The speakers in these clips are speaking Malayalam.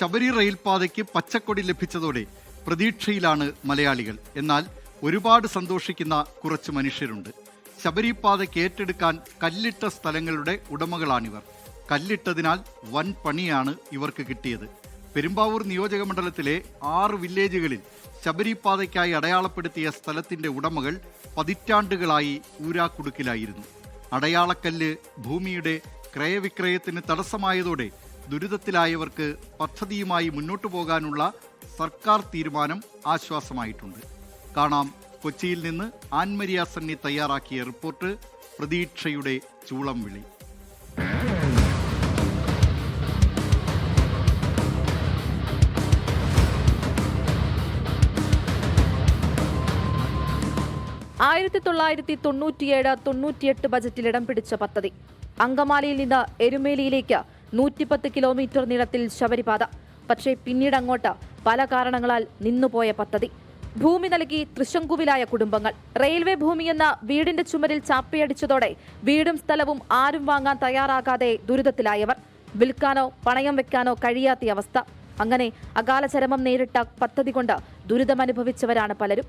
ശബരി റെയിൽപാതയ്ക്ക് പച്ചക്കൊടി ലഭിച്ചതോടെ പ്രതീക്ഷയിലാണ് മലയാളികൾ. എന്നാൽ ഒരുപാട് സന്തോഷിക്കുന്ന കുറച്ച് മനുഷ്യരുണ്ട്. ശബരി പാതയ്ക്ക് ഏറ്റെടുക്കാൻ കല്ലിട്ട സ്ഥലങ്ങളുടെ ഉടമകളാണിവർ. കല്ലിട്ടതിനാൽ വൻ പണിയാണ് ഇവർക്ക് കിട്ടിയത്. പെരുമ്പാവൂർ നിയോജക മണ്ഡലത്തിലെ 6 വില്ലേജുകളിൽ ശബരി പാതയ്ക്കായി അടയാളപ്പെടുത്തിയ സ്ഥലത്തിന്റെ ഉടമകൾ പതിറ്റാണ്ടുകളായി ഊരാക്കുടുക്കിലായിരുന്നു. അടയാളക്കല്ല് ഭൂമിയുടെ ക്രയവിക്രയത്തിന് തടസ്സമായതോടെ ദുരിതത്തിലായവർക്ക് പദ്ധതിയുമായി മുന്നോട്ടു പോകാനുള്ള സർക്കാർ തീരുമാനം ആശ്വാസമായിട്ടുണ്ട്. കാണാം കൊച്ചിയിൽ നിന്ന് ആൻമരിയ സണ്ണി തയ്യാറാക്കിയ റിപ്പോർട്ട്. പ്രതീക്ഷയുടെ ചൂളം വിളി. ബജറ്റിൽ ഇടം പിടിച്ച പദ്ധതി. അങ്കമാലിയിൽ നിന്ന് എരുമേലിയിലേക്ക് 110 കിലോമീറ്റർ നീളത്തിൽ ശബരിപാത. പക്ഷേ പിന്നീട് അങ്ങോട്ട് പല കാരണങ്ങളാൽ നിന്നുപോയ പദ്ധതി. ഭൂമി നൽകി തൃശങ്കുവിലായ കുടുംബങ്ങൾ. റെയിൽവേ ഭൂമിയെന്ന വീടിന്റെ ചുമരിൽ ചാപ്പയടിച്ചതോടെ വീടും സ്ഥലവും ആരും വാങ്ങാൻ തയ്യാറാകാതെ ദുരിതത്തിലായവർ. വിൽക്കാനോ പണയം വെക്കാനോ കഴിയാത്ത അവസ്ഥ. അങ്ങനെ അകാല ചരമം നേരിട്ട പദ്ധതി കൊണ്ട് ദുരിതമനുഭവിച്ചവരാണ് പലരും.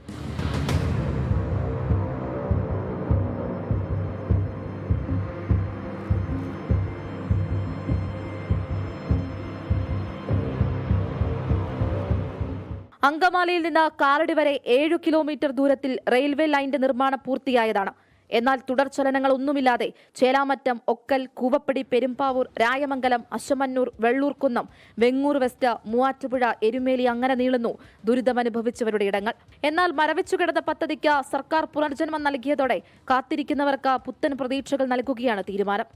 അങ്കമാലിയിൽ നിന്ന് കാലടി വരെ 7 കിലോമീറ്റർ ദൂരത്തിൽ റെയിൽവേ ലൈന്റെ നിർമ്മാണം പൂർത്തിയായതാണ്. എന്നാൽ തുടർചലനങ്ങളൊന്നുമില്ലാതെ ചേലാമറ്റം, ഒക്കൽ, കൂവപ്പടി, പെരുമ്പാവൂർ, രായമംഗലം, അശമന്നൂർ, വെള്ളൂർക്കുന്നം, വെങ്ങൂർ വെസ്റ്റ്, മൂവാറ്റുപുഴ, എരുമേലി അങ്ങനെ നീളുന്നു ദുരിതമനുഭവിച്ചവരുടെ ഇടങ്ങൾ. എന്നാൽ മരവിച്ചു കിടന്ന പദ്ധതിക്ക് സർക്കാർ പുനർജന്മം നൽകിയതോടെ കാത്തിരിക്കുന്നവർക്ക് പുത്തൻ പ്രതീക്ഷകൾ നൽകുകയാണ് തീരുമാനം.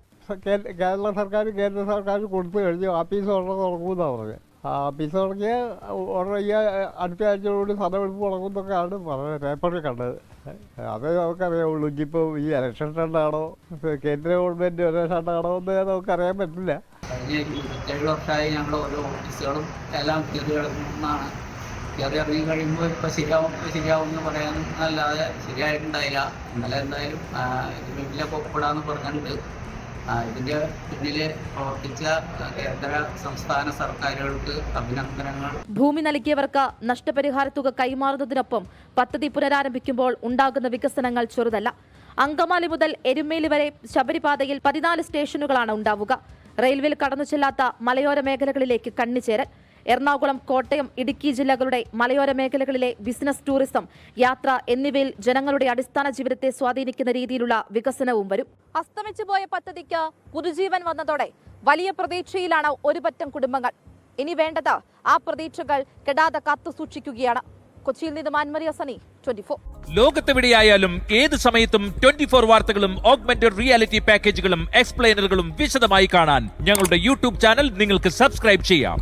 കേരള സർക്കാർ, കേന്ദ്ര സർക്കാർ കൊടുത്തു കഴിഞ്ഞു. ആഫീസ് തുറക്കുമെന്നാണ് പറഞ്ഞത്. ആഫീസ് തുടങ്ങിയ അടുത്ത ആഴ്ചയോട് സ്ഥലമെടുപ്പ് തുടങ്ങുന്നൊക്കെയാണ് പറഞ്ഞത്, പേപ്പറിൽ കണ്ടത്. അതേ നമുക്കറിയാവുള്ളൂ. ഇനിയിപ്പോൾ ഈ ഇലക്ഷൻ ഫണ്ടാണോ കേന്ദ്ര ഗവൺമെൻറ് ഇലക്ഷൻ ഫണ്ടാണോ എന്ന് നമുക്കറിയാൻ പറ്റില്ല. കഴിഞ്ഞ 27 വർഷമായി ഞങ്ങൾ ഓരോ ഓഫീസുകളും എല്ലാം കയറിയിറങ്ങുന്നതാണ്. കയറി ഇറങ്ങി കഴിയുമ്പോൾ ഇപ്പോൾ ശരിയാവും എന്ന് പറയാൻ അല്ലാതെ ശരിയായിട്ടുണ്ടായില്ല. ഇന്നലെ എന്തായാലും ഇതിന് വലിയ ഒപ്പിടാന്ന് പറഞ്ഞിട്ടുണ്ട്. ഇതിന്റെ പിന്നില് പ്രവർത്തിച്ച കേന്ദ്ര സംസ്ഥാന സർക്കാരുകൾക്ക് അഭിനന്ദനങ്ങൾ. ഭൂമി നൽകിയവർക്ക് നഷ്ടപരിഹാര തുക കൈമാറുന്നതിനൊപ്പം പദ്ധതി പുനരാരംഭിക്കുമ്പോൾ ഉണ്ടാകുന്ന വികസനങ്ങൾ ചെറുതല്ല. അങ്കമാലി മുതൽ എരുമേലി വരെ ശബരിപാതയിൽ 14 സ്റ്റേഷനുകളാണ് ഉണ്ടാവുക. റെയിൽവേയിൽ കടന്നു ചെല്ലാത്ത മലയോര മേഖലകളിലേക്ക് കണ്ണിച്ചേരൽ. എറണാകുളം, കോട്ടയം, ഇടുക്കി ജില്ലകളുടെ മലയോര മേഖലകളിലെ ബിസിനസ്, ടൂറിസം, യാത്ര എന്നിവയിൽ ജനങ്ങളുടെ അടിസ്ഥാന ജീവിതത്തെ സ്വാധീനിക്കുന്ന രീതിയിലുള്ള വികസനവും വരും. അസ്തമിച്ചുപോയ പദ്ധതിക്ക് പുതുജീവൻ വന്നതോടെ വലിയ പ്രതീക്ഷയിലാണ് ഒരുപറ്റം കുടുംബങ്ങൾ. ഇനി വേണ്ടത് ആ പ്രതീക്ഷകൾ കെടാതെ കാത്തുസൂക്ഷിക്കുകയാണ്. കൊച്ചിയിൽ നിന്ന് ആൻമരിയ സണ്ണി, 24. ലോകത്തെവിടെയായാലും ഏത് സമയത്തും 24 വാർത്തകളും ഓഗ്മെന്റഡ് റിയാലിറ്റി പാക്കേജുകളും എക്സ്പ്ലെയിനറുകളും വിശദമായി കാണാൻ ഞങ്ങളുടെ യൂട്യൂബ് ചാനൽ നിങ്ങൾക്ക് സബ്സ്ക്രൈബ് ചെയ്യാം.